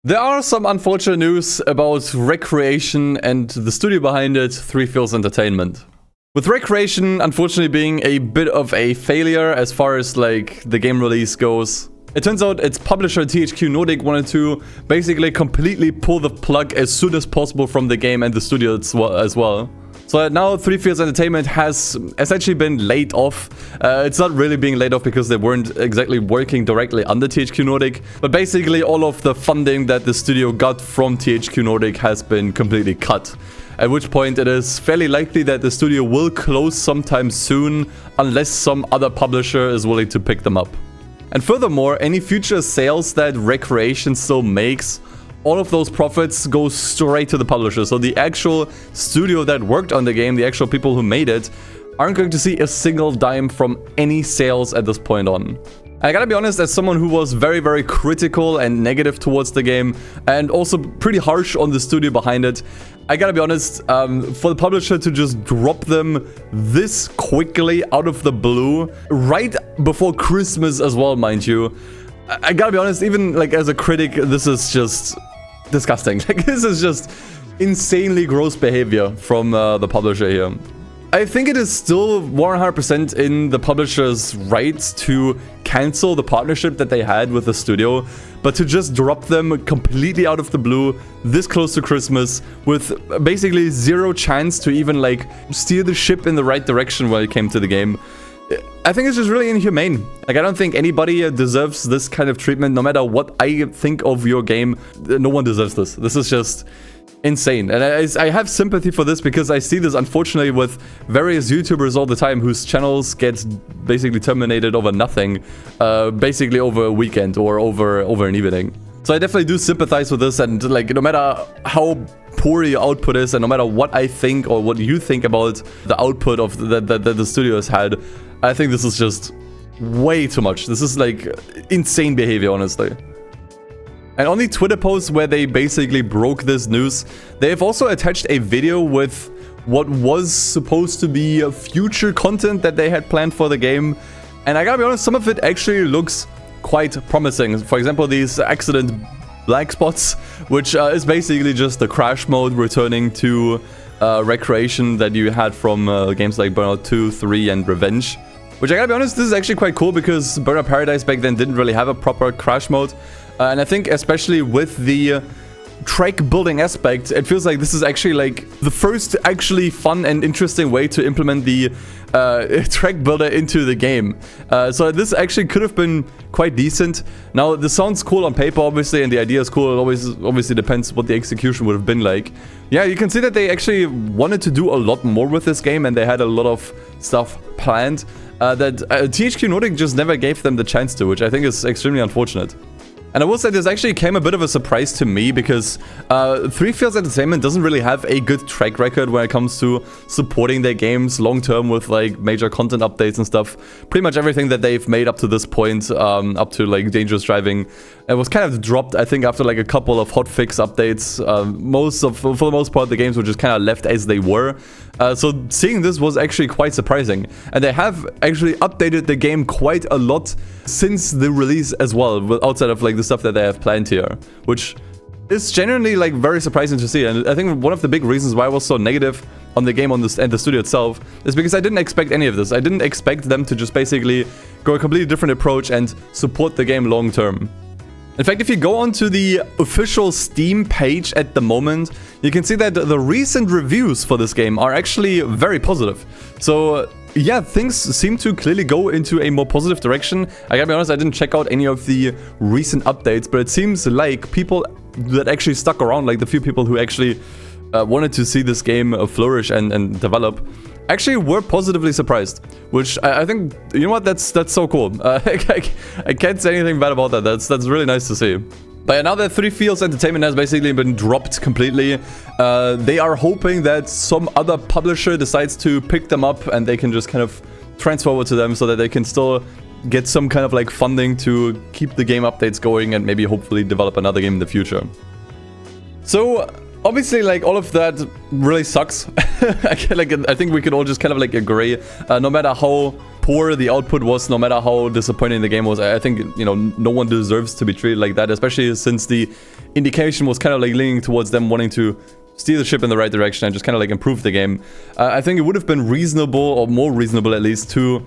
There are some unfortunate news about Wreckreation and the studio behind it, Three Fields Entertainment. With Wreckreation unfortunately being a bit of a failure as far as like the game release goes, it turns out its publisher THQ Nordic wanted to basically completely pull the plug as soon as possible from the game and the studio as well. So now Three Fields Entertainment has essentially been laid off. It's not really being laid off because they weren't exactly working directly under THQ Nordic, but basically all of the funding that the studio got from THQ Nordic has been completely cut. At which point it is fairly likely that the studio will close sometime soon unless some other publisher is willing to pick them up. And furthermore, any future sales that Wreckreation still makes, all of those profits go straight to the publisher. So the actual studio that worked on the game, the actual people who made it, aren't going to see a single dime from any sales at this point on. I gotta be honest, as someone who was very, very critical and negative towards the game, and also pretty harsh on the studio behind it, I gotta be honest, for the publisher to just drop them this quickly out of the blue, right before Christmas as well, mind you, I gotta be honest, even like as a critic, this is just disgusting. Like, this is just insanely gross behavior from the publisher here. I think it is still 100% in the publisher's rights to cancel the partnership that they had with the studio, but to just drop them completely out of the blue this close to Christmas with basically zero chance to even like steer the ship in the right direction when it came to the game, I think it's just really inhumane. Like, I don't think anybody deserves this kind of treatment, no matter what I think of your game. No one deserves this. This is just insane. And I have sympathy for this because I see this, unfortunately, with various YouTubers all the time whose channels get basically terminated over nothing, basically over a weekend or over an evening. So I definitely do sympathize with this, and like, no matter how poor your output is, and no matter what I think or what you think about the output of that the studio has had, I think this is just way too much. This is like insane behavior, honestly. And on the Twitter post where they basically broke this news, they have also attached a video with what was supposed to be future content that they had planned for the game. And I gotta be honest, some of it actually looks quite promising. For example, these accident black spots, which is basically just the crash mode returning to Wreckreation that you had from games like Burnout 2, 3, and Revenge. Which, I gotta be honest, this is actually quite cool because Burnout Paradise back then didn't really have a proper crash mode. And I think especially with the track building aspect, it feels like this is actually like the first actually fun and interesting way to implement the track builder into the game. So this actually could have been quite decent. Now, this sounds cool on paper, obviously, and the idea is cool. It obviously depends what the execution would have been like. Yeah, you can see that they actually wanted to do a lot more with this game, and they had a lot of stuff planned that THQ Nordic just never gave them the chance to, which I think is extremely unfortunate. And I will say this actually came a bit of a surprise to me because Three Fields Entertainment doesn't really have a good track record when it comes to supporting their games long-term with like major content updates and stuff. Pretty much everything that they've made up to this point, up to like Dangerous Driving, it was kind of dropped, I think, after like a couple of hotfix updates. For the most part, the games were just kind of left as they were. So seeing this was actually quite surprising. And they have actually updated the game quite a lot since the release as well, outside of like the stuff that they have planned here, which is genuinely like very surprising to see. And I think one of the big reasons why I was so negative on the game and the studio itself is because I didn't expect any of this. I didn't expect them to just basically go a completely different approach and support the game long term. In fact, if you go onto the official Steam page at the moment, you can see that the recent reviews for this game are actually very positive. So yeah, things seem to clearly go into a more positive direction. I gotta be honest, I didn't check out any of the recent updates, but it seems like people that actually stuck around, like the few people who actually wanted to see this game flourish and develop, actually were positively surprised, which I think, you know what, that's so cool. I can't say anything bad about that. That's really nice to see. But yeah, now that Three Fields Entertainment has basically been dropped completely, they are hoping that some other publisher decides to pick them up and they can just kind of transfer over to them so that they can still get some kind of like funding to keep the game updates going and maybe hopefully develop another game in the future. So obviously, like, all of that really sucks. I think we can all just kind of like agree, no matter how poor the output was, no matter how disappointing the game was, I think, you know, no one deserves to be treated like that, especially since the indication was kind of like leaning towards them wanting to steer the ship in the right direction and just kind of like improve the game. I think it would have been reasonable, or more reasonable at least, to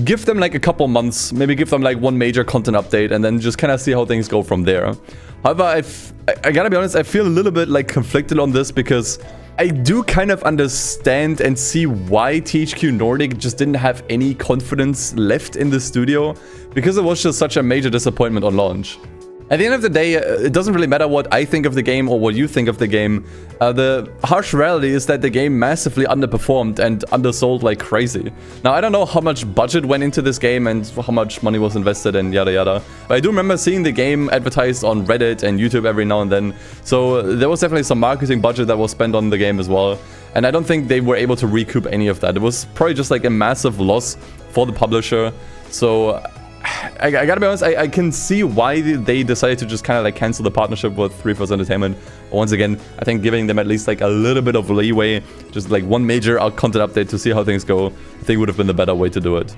give them like a couple months, maybe give them like one major content update and then just kind of see how things go from there. However, I gotta be honest, I feel a little bit like conflicted on this, because I do kind of understand and see why THQ Nordic just didn't have any confidence left in the studio, because it was just such a major disappointment on launch. At the end of the day, it doesn't really matter what I think of the game or what you think of the game. The harsh reality is that the game massively underperformed and undersold like crazy. Now, I don't know how much budget went into this game and how much money was invested and yada yada, but I do remember seeing the game advertised on Reddit and YouTube every now and then. So there was definitely some marketing budget that was spent on the game as well. And I don't think they were able to recoup any of that. It was probably just like a massive loss for the publisher. So I gotta be honest, I can see why they decided to just kind of like cancel the partnership with 343 Entertainment. But once again, I think giving them at least like a little bit of leeway, just like one major content update to see how things go, I think would have been the better way to do it.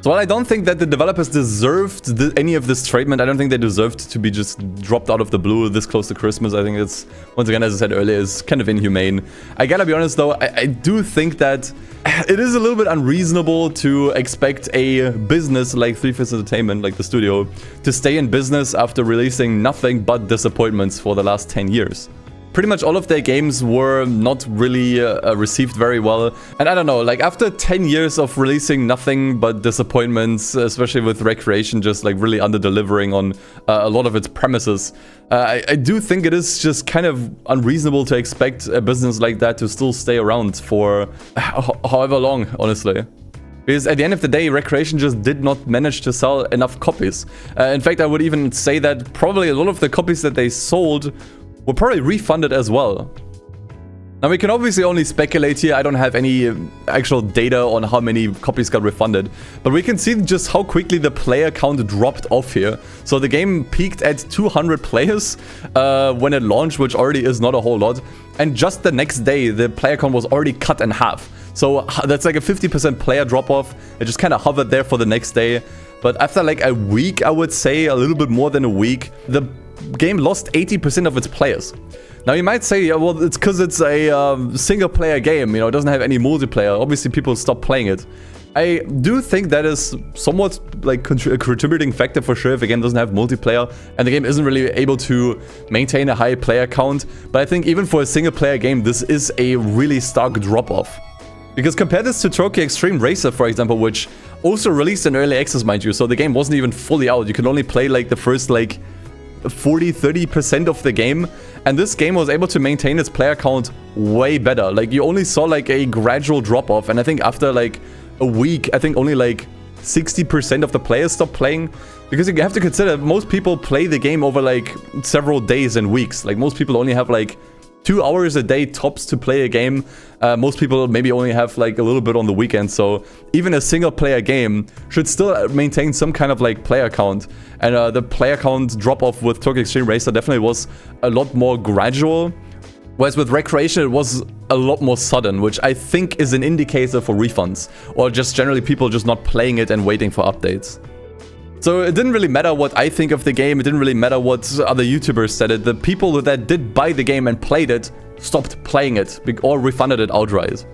So while I don't think that the developers deserved any of this treatment, I don't think they deserved to be just dropped out of the blue this close to Christmas. I think it's, once again, as I said earlier, is kind of inhumane. I gotta be honest though, I do think that it is a little bit unreasonable to expect a business like 343 Entertainment, like the studio, to stay in business after releasing nothing but disappointments for the last 10 years. Pretty much all of their games were not really received very well. And I don't know, like after 10 years of releasing nothing but disappointments, especially with Wreckreation just like really under-delivering on a lot of its premises, I do think it is just kind of unreasonable to expect a business like that to still stay around for however long, honestly. Because at the end of the day, Wreckreation just did not manage to sell enough copies. In fact, I would even say that probably a lot of the copies that they sold were probably refunded as well. Now, we can obviously only speculate here. I don't have any actual data on how many copies got refunded, but we can see just how quickly the player count dropped off here. So the game peaked at 200 players when it launched, which already is not a whole lot. And just the next day, the player count was already cut in half. So that's like a 50% player drop-off. It just kind of hovered there for the next day. But after like a week, I would say, a little bit more than a week, the game lost 80% of its players. Now you might say, yeah, well, it's because it's a single-player game, you know, it doesn't have any multiplayer. Obviously, people stop playing it. I do think that is somewhat like a contributing factor for sure if a game doesn't have multiplayer and the game isn't really able to maintain a high player count. But I think even for a single-player game, this is a really stark drop-off. Because compare this to Tokyo Extreme Racer, for example, which also released in early access, mind you, so the game wasn't even fully out. You could only play like the first like 40-30% of the game, and this game was able to maintain its player count way better. Like you only saw like a gradual drop off, and I think after like a week, I think only like 60% of the players stopped playing, because you have to consider most people play the game over like several days and weeks. Like most people only have like 2 hours a day tops to play a game. Most people maybe only have like a little bit on the weekend, so even a single player game should still maintain some kind of like player count. And the player count drop off with Tokyo Extreme Racer definitely was a lot more gradual, whereas with Wreckreation it was a lot more sudden, which I think is an indicator for refunds, or just generally people just not playing it and waiting for updates. So it didn't really matter what I think of the game, it didn't really matter what other YouTubers said it. The people that did buy the game and played it stopped playing it or refunded it outright.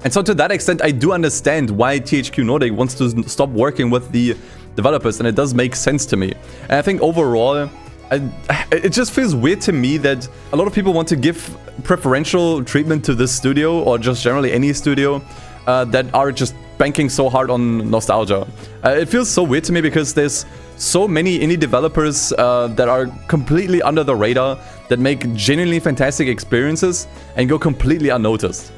And so to that extent, I do understand why THQ Nordic wants to stop working with the developers, and it does make sense to me. And I think overall, it just feels weird to me that a lot of people want to give preferential treatment to this studio, or just generally any studio, that are just banking so hard on nostalgia. It feels so weird to me because there's so many indie developers that are completely under the radar, that make genuinely fantastic experiences and go completely unnoticed.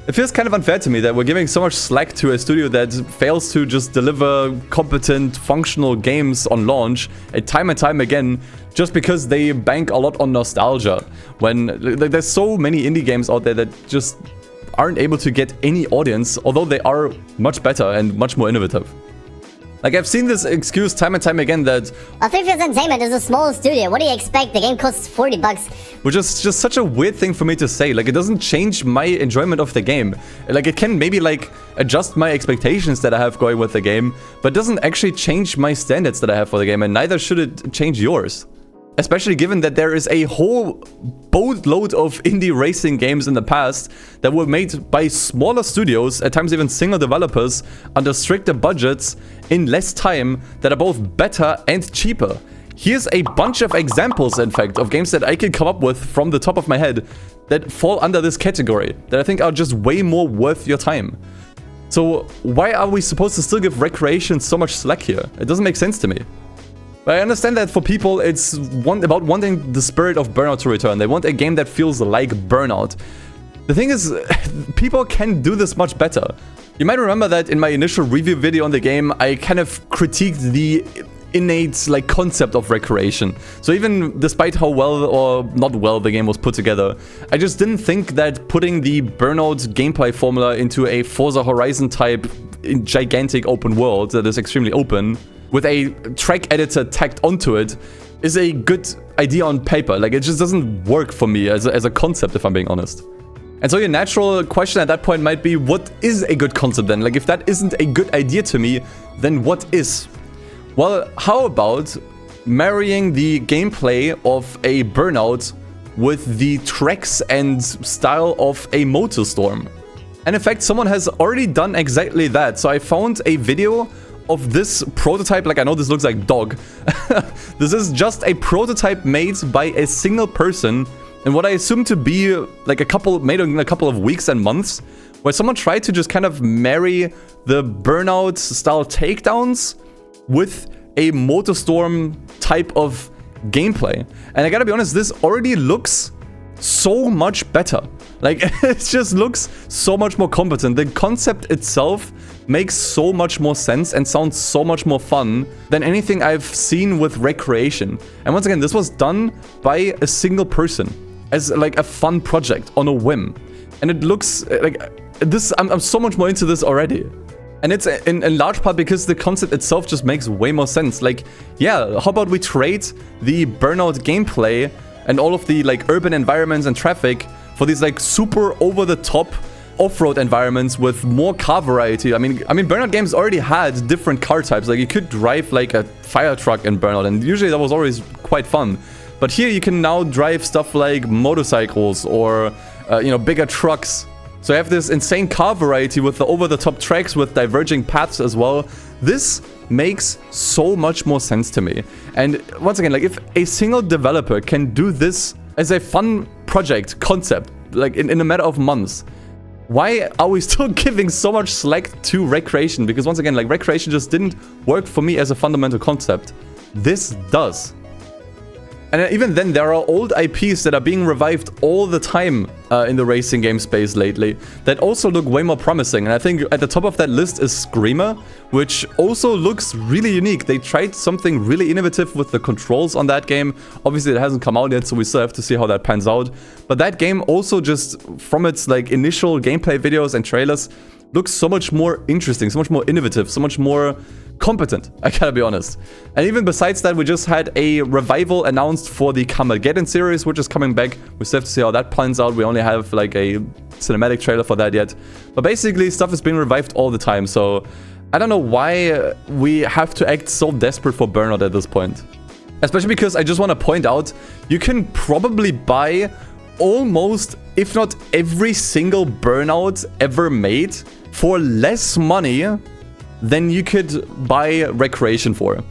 It feels kind of unfair to me that we're giving so much slack to a studio that fails to just deliver competent, functional games on launch time and time again, just because they bank a lot on nostalgia, when there's so many indie games out there that just aren't able to get any audience, although they are much better and much more innovative. Like, I've seen this excuse time and time again that... 3Fields Entertainment is a small studio. What do you expect? The game costs $40. Which is just such a weird thing for me to say. Like, it doesn't change my enjoyment of the game. Like, it can maybe, like, adjust my expectations that I have going with the game, but it doesn't actually change my standards that I have for the game, and neither should it change yours. Especially given that there is a whole boatload of indie racing games in the past that were made by smaller studios, at times even single developers, under stricter budgets, in less time, that are both better and cheaper. Here's a bunch of examples, in fact, of games that I can come up with from the top of my head that fall under this category, that I think are just way more worth your time. So why are we supposed to still give Wreckreation so much slack here? It doesn't make sense to me. But I understand that for people, it's about wanting the spirit of Burnout to return. They want a game that feels like Burnout. The thing is, people can do this much better. You might remember that in my initial review video on the game, I kind of critiqued the innate like concept of Wreckreation. So even despite how well or not well the game was put together, I just didn't think that putting the Burnout gameplay formula into a Forza Horizon type gigantic open world that is extremely open, with a track editor tacked onto it, is a good idea on paper. Like, it just doesn't work for me as a concept, if I'm being honest. And so your natural question at that point might be, what is a good concept then? Like, if that isn't a good idea to me, then what is? Well, how about marrying the gameplay of a Burnout with the tracks and style of a MotorStorm? And in fact, someone has already done exactly that. So I found a video of this prototype. Like, I know this looks like dog. This is just a prototype made by a single person, and what I assume to be like made in a couple of weeks and months, where someone tried to just kind of marry the Burnout style takedowns with a MotorStorm type of gameplay. And I gotta be honest, this already looks so much better. Like, it just looks so much more competent. The concept itself makes so much more sense and sounds so much more fun than anything I've seen with Wreckreation. And once again, this was done by a single person as like a fun project on a whim. And it looks like this, I'm so much more into this already. And it's in large part because the concept itself just makes way more sense. Like, yeah, how about we trade the Burnout gameplay and all of the like urban environments and traffic for these like super over-the-top off-road environments with more car variety. I mean, Burnout games already had different car types. Like, you could drive like a fire truck in Burnout, and usually that was always quite fun. But here you can now drive stuff like motorcycles or, you know, bigger trucks. So you have this insane car variety with the over-the-top tracks with diverging paths as well. This makes so much more sense to me. And once again, like, if a single developer can do this as a fun project concept, like in a matter of months, why are we still giving so much slack to Wreckreation? Because once again, like, Wreckreation just didn't work for me as a fundamental concept. This does. And even then, there are old IPs that are being revived all the time in the racing game space lately that also look way more promising. And I think at the top of that list is Screamer, which also looks really unique. They tried something really innovative with the controls on that game. Obviously, it hasn't come out yet, so we still have to see how that pans out. But that game also, just from its like initial gameplay videos and trailers, looks so much more interesting, so much more innovative, so much more competent, I gotta be honest. And even besides that, we just had a revival announced for the Carmageddon series, which is coming back. We still have to see how that plans out. We only have like a cinematic trailer for that yet. But basically, stuff is being revived all the time, so I don't know why we have to act so desperate for Burnout at this point. Especially because I just want to point out, you can probably buy almost, if not every single Burnout ever made for less money than you could buy Wreckreation for.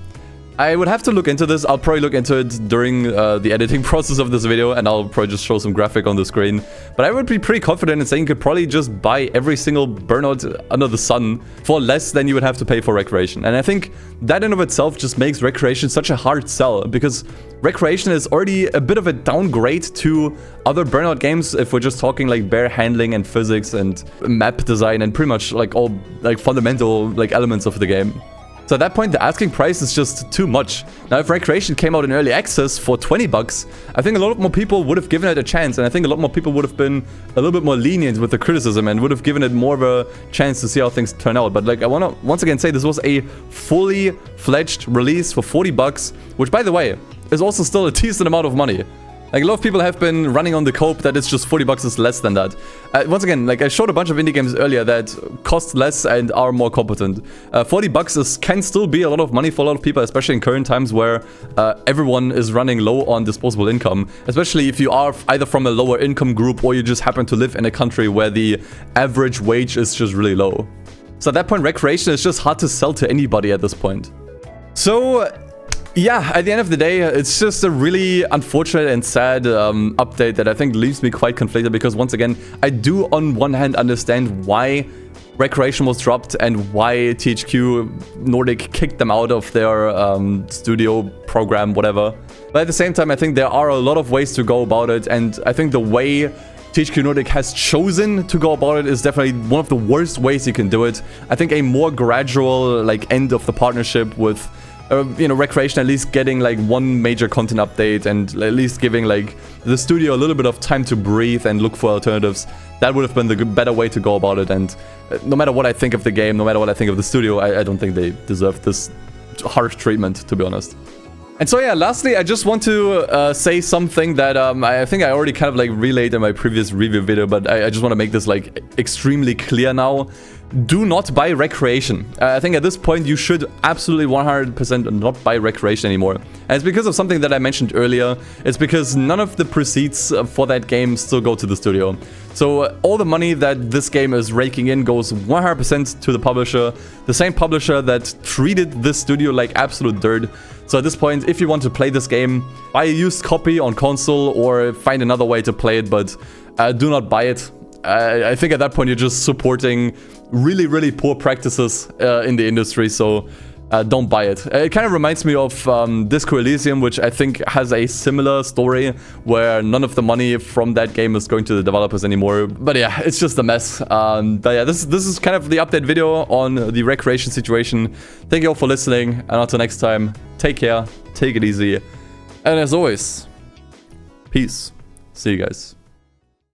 I would have to look into this. I'll probably look into it during the editing process of this video, and I'll probably just show some graphic on the screen. But I would be pretty confident in saying you could probably just buy every single Burnout under the sun for less than you would have to pay for Wreckreation. And I think that in of itself just makes Wreckreation such a hard sell, because Wreckreation is already a bit of a downgrade to other Burnout games if we're just talking like bare handling and physics and map design and pretty much like all like fundamental like elements of the game. So at that point, the asking price is just too much. Now, if Wreckreation came out in early access for 20 bucks, I think a lot more people would have given it a chance, and I think a lot more people would have been a little bit more lenient with the criticism and would have given it more of a chance to see how things turn out. But like, I want to once again say this was a fully fledged release for 40 bucks, which, by the way, is also still a decent amount of money. Like, a lot of people have been running on the cope that it's just 40 bucks is less than that. Once again, like, I showed a bunch of indie games earlier that cost less and are more competent. 40 bucks can still be a lot of money for a lot of people, especially in current times where everyone is running low on disposable income. Especially if you are either from a lower income group or you just happen to live in a country where the average wage is just really low. So at that point, Wreckreation is just hard to sell to anybody at this point. So yeah, at the end of the day, it's just a really unfortunate and sad update that I think leaves me quite conflicted, because once again, I do on one hand understand why Wreckreation was dropped and why THQ Nordic kicked them out of their studio program, whatever. But at the same time, I think there are a lot of ways to go about it, and I think the way THQ Nordic has chosen to go about it is definitely one of the worst ways you can do it. I think a more gradual like end of the partnership with you know, Wreckreation at least getting like one major content update and at least giving like the studio a little bit of time to breathe and look for alternatives. That would have been the better way to go about it. And no matter what I think of the game, no matter what I think of the studio, I don't think they deserve this harsh treatment, to be honest. And so yeah, lastly, I just want to say something that I think I already kind of like relayed in my previous review video, but I just want to make this like extremely clear now. Do not buy Wreckreation. I think at this point you should absolutely 100% not buy Wreckreation anymore. And it's because of something that I mentioned earlier. It's because none of the proceeds for that game still go to the studio. So all the money that this game is raking in goes 100% to the publisher. The same publisher that treated this studio like absolute dirt. So at this point, if you want to play this game, buy a used copy on console or find another way to play it, but do not buy it. I think at that point you're just supporting really, really poor practices in the industry, so don't buy it. It kind of reminds me of Disco Elysium, which I think has a similar story where none of the money from that game is going to the developers anymore. But yeah, it's just a mess. But yeah, this is kind of the update video on the Wreckreation situation. Thank you all for listening, and until next time, take care, take it easy, and as always, peace. See you guys.